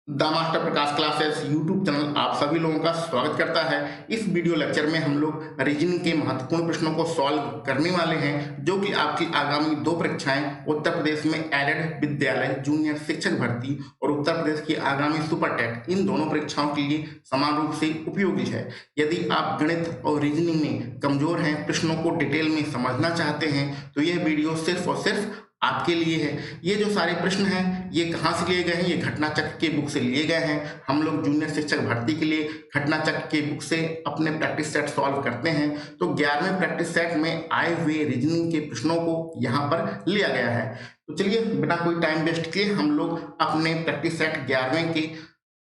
The master Prakash classes YouTube channel आप सभी लोगों का स्वागत करता है। इस वीडियो लेक्चर में हम लोग रीजनिंग के महत्वपूर्ण प्रश्नों को सॉल्व करने वाले हैं, जो कि आपकी आगामी दो परीक्षाएं उत्तर प्रदेश में एडेड विद्यालय जूनियर शिक्षक भर्ती और उत्तर प्रदेश की आगामी सुपर टेट, इन दोनों परीक्षाओं के लिए समान रूप से उपयोगी है। यदि आप गणित और रीजनिंग में कमजोर हैं, प्रश्नों को डिटेल में समझना चाहते हैं, तो यह वीडियो सिर्फ और सिर्फ आपके लिए है। ये जो सारे प्रश्न हैं ये कहाँ से लिए गए हैं? ये घटना चक्र के बुक से लिए गए हैं। हम लोग जूनियर शिक्षक भर्ती के लिए घटना चक्र के बुक से अपने प्रैक्टिस सेट सॉल्व करते हैं। तो 11वें प्रैक्टिस सेट में आए हुए रीजनिंग के प्रश्नों को यहाँ पर लिया गया है। तो चलिए बिना कोई टाइम वेस्ट किए हम लोग अपने प्रैक्टिस सेट 11वें के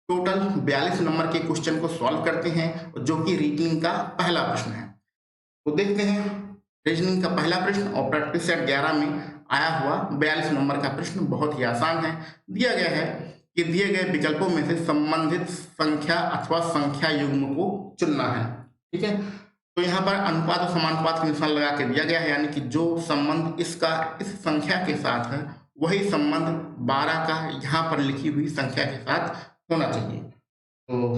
टोटल 42 नंबर के क्वेश्चन को सॉल्व करते हैं, जो कि रीजनिंग का पहला प्रश्न है। तो देखते हैं रीजनिंग का पहला प्रश्न और प्रैक्टिस सेट 11 में आया हुआ 42 नंबर का प्रश्न बहुत ही आसान है। दिया गया है कि दिए गए विकल्पों में से संबंधित संख्या अथवा संख्या युग्म को चुनना है। ठीक है, तो यहाँ पर अनुपात और समानुपात का निशान लगा के दिया गया है, यानी कि जो संबंध इसका इस संख्या के साथ है वही संबंध 12 का यहाँ पर लिखी हुई संख्या के साथ होना चाहिए। तो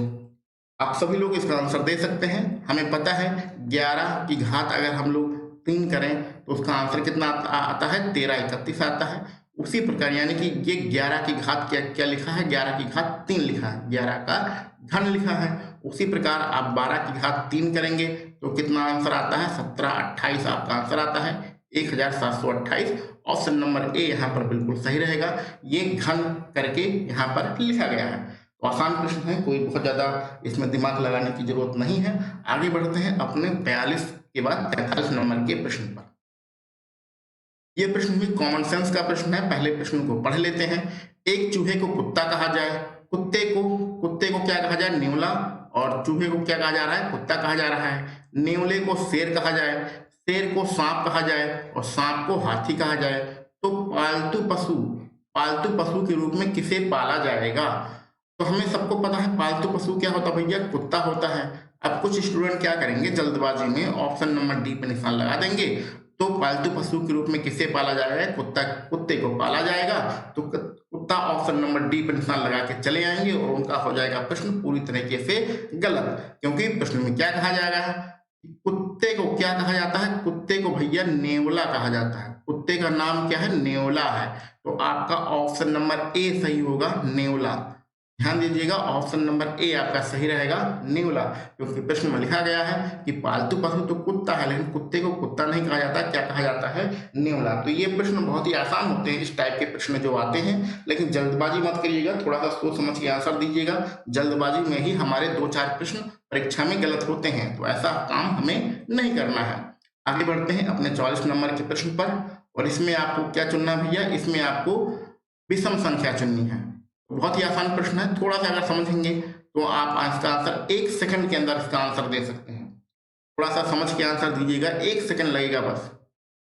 आप सभी लोग इसका आंसर दे सकते हैं। हमें पता है 11 की घात अगर हम लोग 3 करें तो उसका आंसर कितना आता है? 1331 आता है। उसी प्रकार यानी कि ये 11 की घात क्या क्या लिखा है? 11 की घात 3 लिखा है, 11 का घन लिखा है। उसी प्रकार आप 12 की घात 3 करेंगे तो कितना आंसर आता है? 1728 आपका आंसर आता है, 1728। ऑप्शन नंबर ए यहाँ पर बिल्कुल सही रहेगा। ये घन करके यहाँ पर लिखा गया है। तो आसान प्रश्न है, कोई बहुत ज्यादा इसमें दिमाग लगाने की जरूरत नहीं है। आगे बढ़ते हैं अपने 42 के बाद 43 नंबर के प्रश्न पर। यह प्रश्न भी कॉमन सेंस का प्रश्न है। पहले प्रश्न को पढ़ लेते हैं। एक चूहे को कुत्ता कहा जाए, कुत्ते को क्या कहा जाए? नेवला। और चूहे को क्या कहा जा रहा है? कुत्ता कहा जा रहा है। नेवले को शेर कहा जाए, शेर को सांप कहा जाए और सांप को हाथी कहा जाए। तो पालतू पशु के रूप में किसे पाला जाएगा? तो हमें सबको पता है पालतू पशु क्या होता है भैया? कुत्ता होता है। अब कुछ स्टूडेंट क्या करेंगे, जल्दबाजी में ऑप्शन नंबर डी पे निशान लगा देंगे। तो पालतू पशु के रूप में किसे पाला जाएगा? कुत्ते को पाला जाएगा। तो कुत्ता ऑप्शन नंबर डी पर निशान लगा के चले आएंगे और उनका हो जाएगा प्रश्न पूरी तरीके से गलत, क्योंकि प्रश्न में क्या कहा जा रहा है? कुत्ते को क्या कहा जाता है? कुत्ते को भैया नेवला कहा जाता है। कुत्ते का नाम क्या है? नेवला है। तो आपका ऑप्शन नंबर ए सही होगा, नेवला। ध्यान दीजिएगा, ऑप्शन नंबर ए आपका सही रहेगा, नेवला। क्योंकि प्रश्न में लिखा गया है कि पालतू पशु तो कुत्ता है, लेकिन कुत्ते को कुत्ता नहीं कहा जाता, क्या कहा जाता है? नेवला। तो ये प्रश्न बहुत ही आसान होते हैं, इस टाइप के प्रश्न जो आते हैं। लेकिन जल्दबाजी मत करिएगा, थोड़ा सा सोच समझ के आंसर दीजिएगा। जल्दबाजी में ही हमारे 2-4 प्रश्न परीक्षा में गलत होते हैं, तो ऐसा काम हमें नहीं करना है। आगे बढ़ते हैं अपने 44 नंबर के प्रश्न पर। और इसमें आपको क्या चुनना है भैया? इसमें आपको विषम संख्या चुननी है। बहुत ही आसान प्रश्न है, थोड़ा सा अगर समझेंगे तो आप इसका आंसर 1 सेकंड के अंदर इसका आंसर दे सकते हैं। थोड़ा सा समझ के आंसर दीजिएगा, 1 सेकंड लगेगा बस।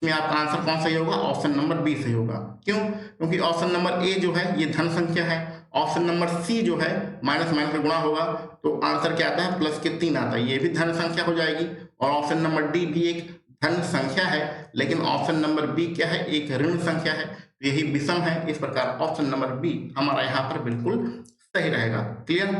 इसमें आपका आंसर कौन सही होगा? ऑप्शन नंबर बी सही होगा। क्यों? क्योंकि ऑप्शन नंबर ए जो है ये धन संख्या है। ऑप्शन नंबर सी जो है माइनस माइनस में गुणा होगा, तो आंसर क्या आता है? प्लस के 3 आता है, ये भी धन संख्या हो जाएगी। और ऑप्शन नंबर डी भी एक धन संख्या है, लेकिन ऑप्शन नंबर बी क्या है? एक ऋण संख्या है, तो यही विषम है। इस प्रकार ऑप्शन नंबर बी हमारा यहाँ पर बिल्कुल सही रहेगा। क्लियर?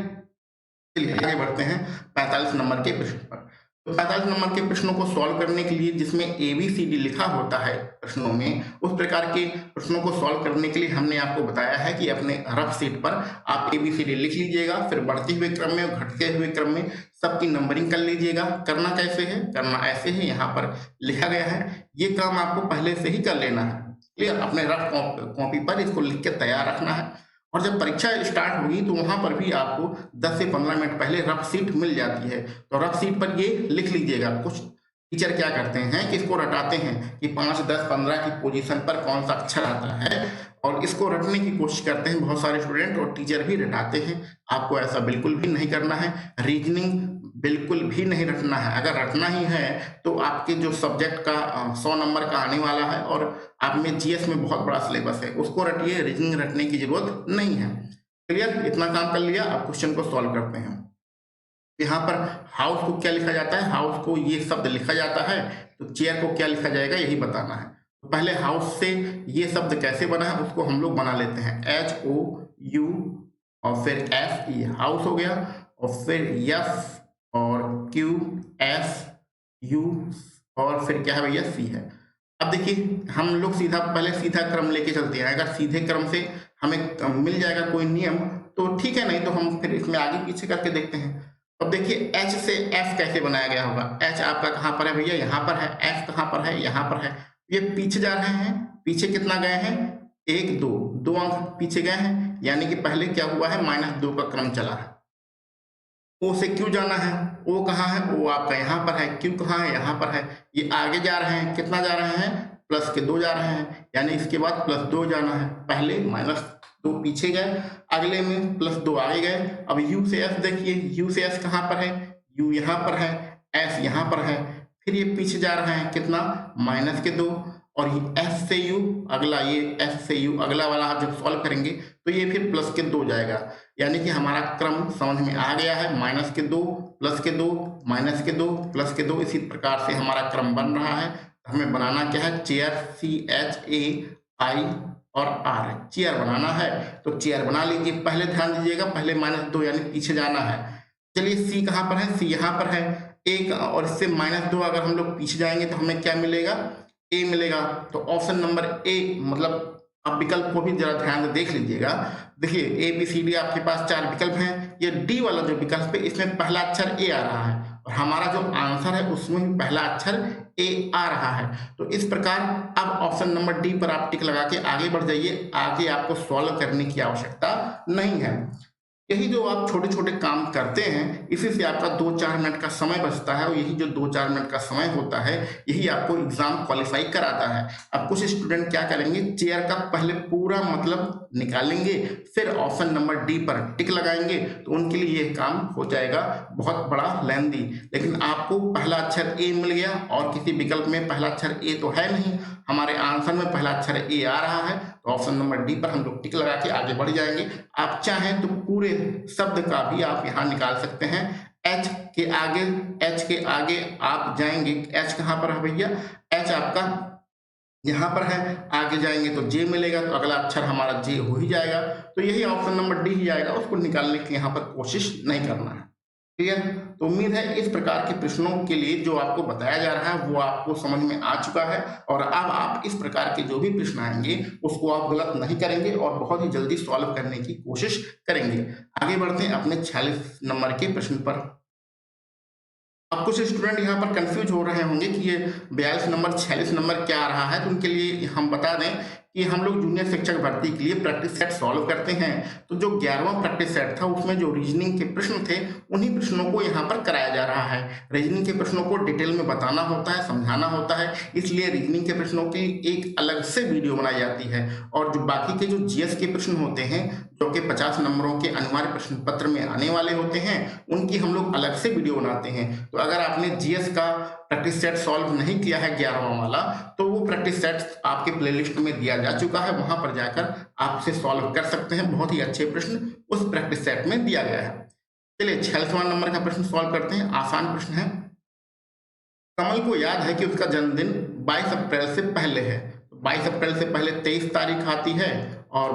चलिए आगे बढ़ते हैं 45 नंबर के प्रश्न पर। तो 45 नंबर के प्रश्नों को सॉल्व करने के लिए जिसमें ABCD लिखा होता है प्रश्नों में, उस प्रकार के प्रश्नों को सॉल्व करने के लिए हमने आपको बताया है कि अपने रफ शीट पर आप ABCD लिख लीजिएगा, फिर बढ़ते हुए क्रम में और घटते हुए क्रम में सबकी नंबरिंग कर लीजिएगा। करना कैसे है? करना ऐसे है, यहाँ पर लिखा गया है। ये काम आपको पहले से ही कर लेना है। क्लियर? अपने रफ कॉपी पर इसको लिख के तैयार रखना है। और जब परीक्षा स्टार्ट होगी तो वहां पर भी आपको 10 से 15 मिनट पहले रफ शीट मिल जाती है, तो रफ शीट पर ये लिख लीजिएगा। कुछ टीचर क्या करते हैं कि इसको रटाते हैं कि 5, 10, 15 की पोजीशन पर कौन सा अक्षर आता है, और इसको रटने की कोशिश करते हैं बहुत सारे स्टूडेंट, और टीचर भी रटाते हैं। आपको ऐसा बिल्कुल भी नहीं करना है। रीजनिंग बिल्कुल भी नहीं रटना है। अगर रटना ही है तो आपके जो सब्जेक्ट का 100 नंबर का आने वाला है, और आप में GS में बहुत बड़ा सिलेबस है, उसको रटिए। रीजनिंग रटने की जरूरत नहीं है। क्लियर? इतना काम कर लिया, अब क्वेश्चन को सॉल्व करते हैं। यहाँ पर हाउस को क्या लिखा जाता है? हाउस को ये शब्द लिखा जाता है, तो चेयर को क्या लिखा जाएगा यही बताना है। तो पहले हाउस से ये शब्द कैसे बना है उसको हम लोग बना लेते हैं। HOU और फिर एफ, ये हाउस हो गया, और फिर एफ और क्यू, एस, यू, और फिर क्या है भैया, सी है। अब देखिए हम लोग पहले सीधा क्रम लेके चलते हैं। अगर सीधे क्रम से हमें मिल जाएगा कोई नियम तो ठीक है, नहीं तो हम फिर इसमें आगे पीछे करके देखते हैं। अब देखिए एच से एफ कैसे बनाया गया होगा। एच आपका कहाँ पर है भैया, यहाँ पर है। एफ कहाँ पर है, यहाँ पर है। ये पीछे जा रहे हैं, पीछे कितना गए हैं, 1 2, 2 अंक पीछे गए हैं, यानी कि पहले क्या हुआ है, -2 का क्रम चला है। ओ से क्यू जाना है, ओ कहाँ है, ओ आपका यहाँ पर है। क्यू कहाँ है, यहाँ पर है। ये आगे जा रहे हैं, कितना जा रहे हैं, +2 जा रहे हैं, यानी इसके बाद +2 जाना है। पहले -2 पीछे गए, अगले में +2 आगे गए। अब यू से एस देखिए, यू से एस कहाँ पर है, यू यहाँ पर है, एस यहाँ पर है। फिर ये पीछे जा रहे हैं, कितना, -2, और ये एस से यू अगला, ये एस से यू अगला वाला आप जब सॉल्व करेंगे तो ये फिर +2 जाएगा, यानी कि हमारा क्रम समझ में आ गया है। -2, +2, -2, इसी प्रकार से हमारा क्रम बन रहा है। हमें बनाना क्या है, चेयर, CHAI और R, चेयर बनाना है। तो चेयर बना लीजिए। पहले ध्यान दीजिएगा, पहले -2 यानी पीछे जाना है। चलिए सी कहाँ पर है, सी यहाँ पर है। एक और इससे -2 अगर हम लोग पीछे जाएंगे तो हमें क्या मिलेगा, ए मिलेगा। तो ऑप्शन नंबर ए, मतलब आप विकल्प को भी जरा ध्यान से देख लीजिएगा। देखिए ए बी सी डी आपके पास 4 विकल्प हैं। ये डी वाला जो विकल्प है इसमें पहला अक्षर ए आ रहा है, और हमारा जो आंसर है उसमें भी पहला अक्षर ए आ रहा है। तो इस प्रकार अब ऑप्शन नंबर डी पर आप टिक लगा के आगे बढ़ जाइए। आगे आपको सॉल्व करने की आवश्यकता नहीं है। यही जो आप छोटे छोटे काम करते हैं, इसी से आपका 2-4 मिनट का समय बचता है, और यही जो 2-4 मिनट का समय होता है यही आपको एग्जाम क्वालिफाई कराता है। अब कुछ स्टूडेंट क्या करेंगे, चेयर का पहले पूरा मतलब निकालेंगे, फिर ऑप्शन नंबर डी पर टिक लगाएंगे, तो उनके लिए यह काम हो जाएगा बहुत बड़ा लेंदी। लेकिन आपको पहला अक्षर ए मिल गया, और किसी विकल्प में पहला अक्षर ए तो है नहीं, हमारे आंसर में पहला अक्षर ए आ रहा है, तो ऑप्शन नंबर डी पर हम लोग टिक लगा के आगे बढ़ जाएंगे। आप चाहें तो पूरे शब्द का भी आप यहाँ निकाल सकते हैं। एच के आगे आप जाएंगे, एच कहाँ पर है भैया, एच आपका यहाँ पर है। आगे जाएंगे तो जे मिलेगा, तो अगला अक्षर हमारा जे हो ही जाएगा। तो यही ऑप्शन नंबर डी ही आएगा, उसको निकालने की यहाँ पर कोशिश नहीं करना है। ठीक है, तो उम्मीद है इस प्रकार के प्रश्नों के लिए जो आपको बताया जा रहा है वो आपको समझ में आ चुका है, और अब आप इस प्रकार के जो भी प्रश्न आएंगे उसको आप गलत नहीं करेंगे और बहुत ही जल्दी सॉल्व करने की कोशिश करेंगे। आगे बढ़ते हैं अपने 46 नंबर के प्रश्न पर। अब कुछ स्टूडेंट यहाँ पर कंफ्यूज हो रहे होंगे कि ये 42 नंबर 46 नंबर क्या आ रहा है, तो उनके लिए हम बता दें कि हम लोग जूनियर शिक्षक भर्ती के लिए प्रैक्टिस सेट सॉल्व करते हैं। तो जो 11वां प्रैक्टिस सेट था उसमें जो रीजनिंग के प्रश्न थे उन्हीं प्रश्नों को यहाँ पर कराया जा रहा है। रीजनिंग के प्रश्नों को डिटेल में बताना होता है, समझाना होता है, इसलिए रीजनिंग के प्रश्नों की एक अलग से वीडियो बनाई जाती है। और जो बाकी के जो जीएस के प्रश्न होते हैं जो कि 50 नंबरों के अनिवार्य प्रश्न पत्र में आने वाले होते हैं, उनकी हम लोग अलग से वीडियो बनाते हैं। तो अगर आपने जीएस का प्रैक्टिस सेट सॉल्व नहीं किया है 11वां वाला, तो वो प्रैक्टिस सेट आपके प्लेलिस्ट में दिया जा चुका है, वहां पर जाकर आप उसे सॉल्व कर सकते हैं। बहुत ही अच्छे प्रश्न उस प्रैक्टिस सेट में दिया गया है। चलिए 46वां नंबर का प्रश्न सॉल्व करते हैं। आसान प्रश्न है। कमल को याद है कि उसका जन्मदिन 22 अप्रैल से पहले है। 22 अप्रैल से पहले 23 तारीख आती है, और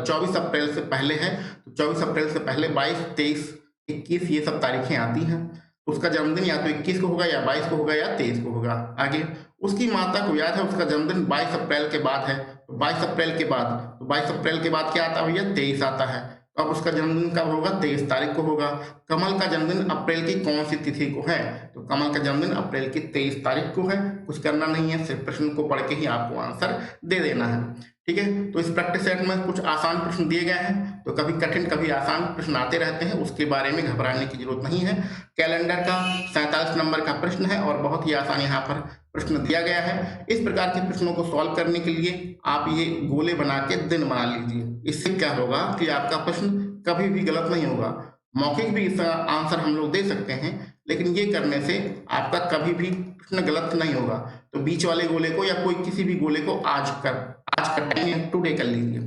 24 अप्रैल से पहले है, तो 24 अप्रैल से पहले 22, 23, 21 ये सब तारीखें आती हैं। उसका जन्मदिन या तो 21 को होगा, या 22 को होगा, या 23 को होगा। आगे उसकी माता को याद है उसका जन्मदिन 22 अप्रैल के बाद है, तो 22 अप्रैल के बाद, तो 22 अप्रैल के बाद क्या आता है भैया, 23 आता है। तो अब उसका जन्मदिन कब होगा, 23 तारीख को होगा। कमल का जन्मदिन अप्रैल की कौन सी तिथि को है, तो कमल का जन्मदिन अप्रैल की 23 तारीख को है। कुछ करना नहीं है, सिर्फ प्रश्न को पढ़ के ही आपको आंसर दे देना है। ठीक है, तो इस प्रैक्टिस सेट में कुछ आसान प्रश्न दिए गए हैं, तो कभी कठिन कभी आसान प्रश्न आते रहते हैं, उसके बारे में घबराने की जरूरत नहीं है। कैलेंडर का 47 नंबर का प्रश्न है, और बहुत ही आसान यहाँ पर प्रश्न दिया गया है। इस प्रकार के प्रश्नों को सॉल्व करने के लिए आप ये गोले बना के दिन बना लीजिए। इससे क्या होगा कि आपका प्रश्न कभी भी गलत नहीं होगा। मौखिक भी इसका आंसर हम लोग दे सकते हैं, लेकिन ये करने से आपका कभी भी प्रश्न गलत नहीं होगा। तो बीच वाले गोले को या कोई किसी भी गोले को आज का टाइम टुडे कर लीजिए।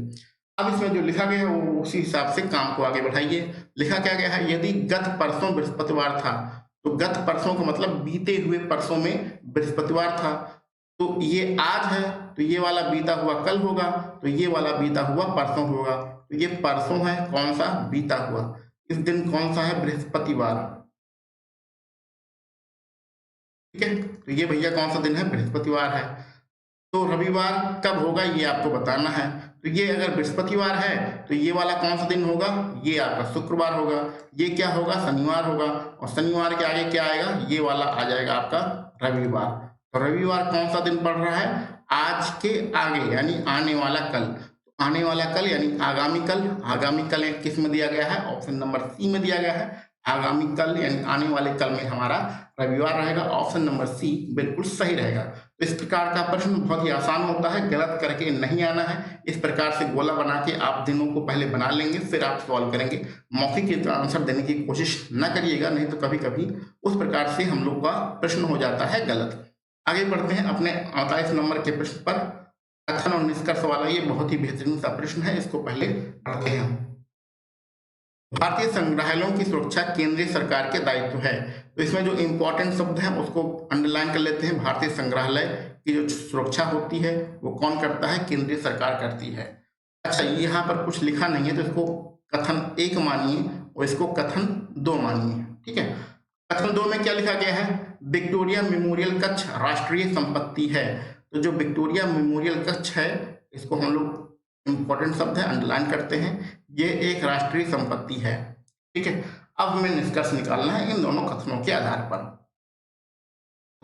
अब इसमें जो लिखा गया है वो उसी हिसाब से काम को आगे बढ़ाइए। लिखा क्या गया है, यदि गत परसों बृहस्पतिवार था, तो गत परसों का मतलब बीते हुए परसों में बृहस्पतिवार था, तो ये आज है, तो ये वाला बीता हुआ कल होगा, तो ये वाला बीता हुआ परसों होगा। तो ये परसों है, कौन सा? बीता हुआ। इस दिन कौन सा है? बृहस्पतिवार। ठीक है, तो ये भैया कौन सा दिन है? बृहस्पतिवार है। तो रविवार कब होगा ये आपको बताना है। तो ये अगर बृहस्पतिवार है तो ये वाला कौन सा दिन होगा? ये आपका शुक्रवार होगा। ये क्या होगा? शनिवार होगा। और शनिवार के आगे क्या आएगा? ये वाला आ जाएगा आपका रविवार। तो रविवार कौन सा दिन पड़ रहा है? आज के आगे यानी आने वाला कल। आने वाला कल यानी आगामी कल। आगामी कल किस में दिया गया है? ऑप्शन नंबर सी में दिया गया है। आगामी कल यानी आने वाले कल में हमारा रविवार रहेगा। ऑप्शन नंबर सी बिल्कुल सही रहेगा। तो इस प्रकार का प्रश्न बहुत ही आसान होता है, गलत करके नहीं आना है। इस प्रकार से गोला बना के आप दिनों को पहले बना लेंगे, फिर आप सॉल्व करेंगे। मौखिक आंसर देने की कोशिश न करिएगा, नहीं तो कभी कभी उस प्रकार से हम लोग का प्रश्न हो जाता है गलत। आगे बढ़ते हैं अपने 48 नंबर के प्रश्न पर। कथन और निष्कर्ष वाला ये बहुत ही बेहतरीन सा प्रश्न है, इसको पहले पढ़ते हैं। भारतीय संग्रहालयों की सुरक्षा केंद्रीय सरकार के दायित्व है। तो इसमें जो इंपॉर्टेंट शब्द है उसको अंडरलाइन कर लेते हैं। भारतीय संग्रहालय की जो सुरक्षा होती है वो कौन करता है? केंद्रीय सरकार करती है। अच्छा, यहाँ पर कुछ लिखा नहीं है तो इसको कथन 1 मानिए और इसको कथन 2 मानिए। ठीक है, कथन 2 में क्या लिखा गया है? विक्टोरिया मेमोरियल कक्ष राष्ट्रीय संपत्ति है। तो जो विक्टोरिया मेमोरियल कक्ष है इसको हम लोग, इंपॉर्टेंट शब्द है, अंडरलाइन करते हैं, ये एक राष्ट्रीय संपत्ति है। ठीक है, अब हमें निष्कर्ष निकालना है इन दोनों कथनों के आधार पर।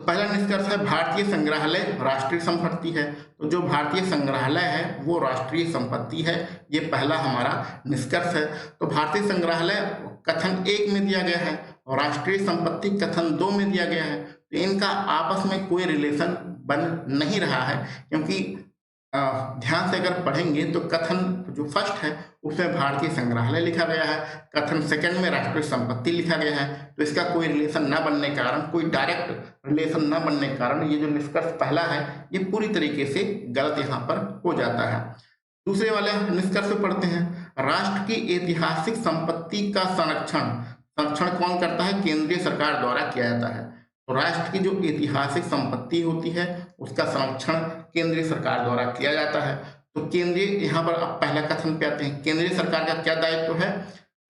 तो पहला निष्कर्ष है भारतीय संग्रहालय राष्ट्रीय संपत्ति है। तो जो भारतीय संग्रहालय है वो राष्ट्रीय संपत्ति है, ये पहला हमारा निष्कर्ष है। तो भारतीय संग्रहालय कथन 1 में दिया गया है और राष्ट्रीय संपत्ति कथन 2 में दिया गया है। तो इनका आपस में कोई रिलेशन बन नहीं रहा है, क्योंकि ध्यान से अगर पढ़ेंगे तो कथन जो फर्स्ट है उसमें भारतीय संग्रहालय लिखा गया है, कथन सेकंड में राष्ट्रीय संपत्ति लिखा गया है। तो इसका कोई रिलेशन न बनने के कारण, कोई डायरेक्ट रिलेशन न बनने के कारण ये जो निष्कर्ष पहला है ये पूरी तरीके से गलत यहाँ पर हो जाता है। दूसरे वाले निष्कर्ष पे पढ़ते हैं। राष्ट्र की ऐतिहासिक संपत्ति का संरक्षण कौन करता है? केंद्रीय सरकार द्वारा किया जाता है। तो राष्ट्र की जो ऐतिहासिक संपत्ति होती है उसका संरक्षण केंद्रीय सरकार द्वारा किया जाता है। तो केंद्रीय, यहाँ पर आप पहला कथन पे आते हैं, केंद्रीय सरकार का क्या दायित्व है?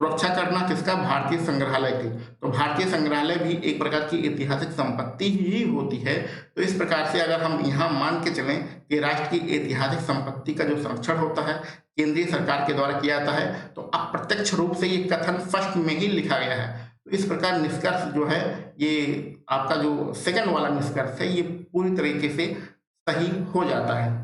सुरक्षा करना किसका? भारतीय संग्रहालय की। तो भारतीय संग्रहालय भी एक प्रकार की ऐतिहासिक संपत्ति ही होती है। तो इस प्रकार से अगर हम यहाँ मान के चलें कि राष्ट्र की ऐतिहासिक संपत्ति का जो संरक्षण होता है केंद्रीय सरकार के द्वारा किया जाता है, तो अप्रत्यक्ष रूप से ये कथन फर्स्ट में ही लिखा गया है। तो इस प्रकार निष्कर्ष जो है ये आपका जो सेकंड वाला निष्कर्ष है ये पूरी तरीके से सही हो जाता है।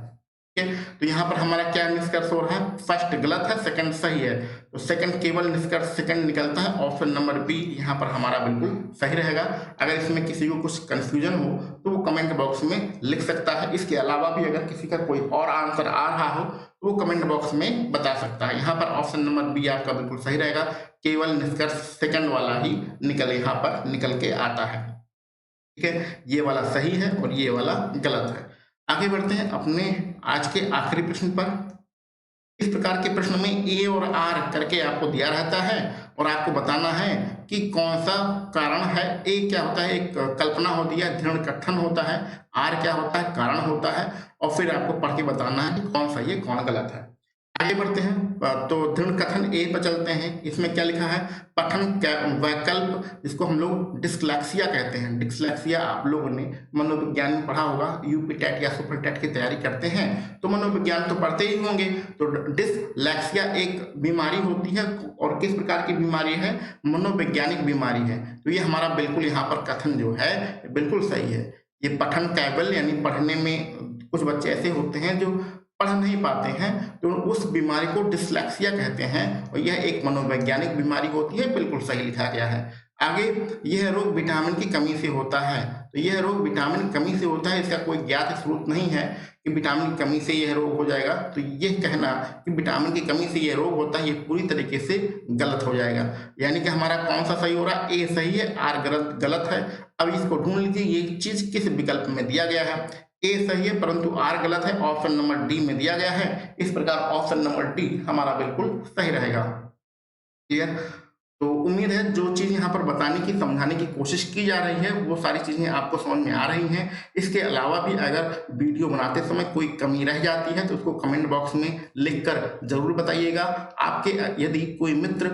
ठीक है, तो यहाँ पर हमारा क्या निष्कर्ष हो रहा है? फर्स्ट गलत है, सेकंड सही है। तो सेकंड केवल निष्कर्ष सेकंड निकलता है। ऑप्शन नंबर बी यहाँ पर हमारा बिल्कुल सही रहेगा। अगर इसमें किसी को कुछ कंफ्यूजन हो तो वो कमेंट बॉक्स में लिख सकता है। इसके अलावा भी अगर किसी का कोई और आंसर आ रहा हो तो वो कमेंट बॉक्स में बता सकता है। यहाँ पर ऑप्शन नंबर बी आपका बिल्कुल सही रहेगा। केवल निष्कर्ष सेकंड वाला ही यहाँ पर निकल के आता है। ठीक है, ये वाला सही है और ये वाला गलत है। आगे बढ़ते हैं अपने आज के आखिरी प्रश्न पर। इस प्रकार के प्रश्न में ए और आर करके आपको दिया रहता है और आपको बताना है कि कौन सा कारण है। ए क्या होता है? एक कल्पना होती है, दृढ़ कथन होता है। आर क्या होता है? कारण होता है। और फिर आपको पढ़ के बताना है कि कौन सही है कौन गलत है। आगे बढ़ते हैं तो दृढ़ कथन ए पर चलते हैं। इसमें क्या लिखा है? पठन वैकल्प, जिसको हम लोग डिस्लेक्सिया कहते हैं। डिस्लेक्सिया आप लोगों ने मनोविज्ञान में पढ़ा होगा, यूपी टेट या सुपर टेट की तैयारी करते हैं तो मनोविज्ञान तो पढ़ते ही होंगे। तो डिस्लेक्सिया एक बीमारी होती है और किस प्रकार की बीमारी है? मनोवैज्ञानिक बीमारी है। तो ये हमारा बिल्कुल यहाँ पर कथन जो है बिल्कुल सही है। ये पठन कैबल यानी पढ़ने में कुछ बच्चे ऐसे होते हैं जो पढ़ नहीं पाते हैं, तो उस बीमारी को डिस्लेक्सिया कहते हैं और यह एक मनोवैज्ञानिक बीमारी होती है। बिल्कुल सही लिखा गया है। आगे, यह रोग विटामिन की कमी से होता है। तो यह रोग विटामिन की कमी से होता है, इसका कोई ज्ञात स्रोत नहीं है कि विटामिन की कमी से यह रोग हो जाएगा। तो यह कहना कि विटामिन की कमी से यह रोग होता है ये पूरी तरीके से गलत हो जाएगा। यानी कि हमारा कौन सा सही हो रहा है? ए सही है, आर गलत है। अब इसको ढूंढ लीजिए ये चीज किस विकल्प में दिया गया है। ए सही है परंतु आर गलत है, ऑप्शन नंबर डी में दिया गया है। इस प्रकार ऑप्शन नंबर डी हमारा बिल्कुल सही रहेगा। क्लियर? तो उम्मीद है जो चीज़ यहाँ पर बताने की, समझाने की कोशिश की जा रही है वो सारी चीज़ें आपको समझ में आ रही हैं। इसके अलावा भी अगर वीडियो बनाते समय कोई कमी रह जाती है तो उसको कमेंट बॉक्स में लिखकर ज़रूर बताइएगा। आपके यदि कोई मित्र,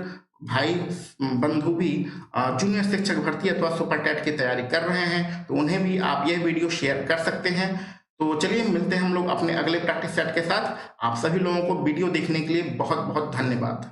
भाई, बंधु भी जूनियर शिक्षक भर्ती अथवा सुपर टेट की तैयारी कर रहे हैं तो उन्हें भी आप यह वीडियो शेयर कर सकते हैं। तो चलिए मिलते हैं हम लोग अपने अगले प्रैक्टिस सेट के साथ। आप सभी लोगों को वीडियो देखने के लिए बहुत बहुत धन्यवाद।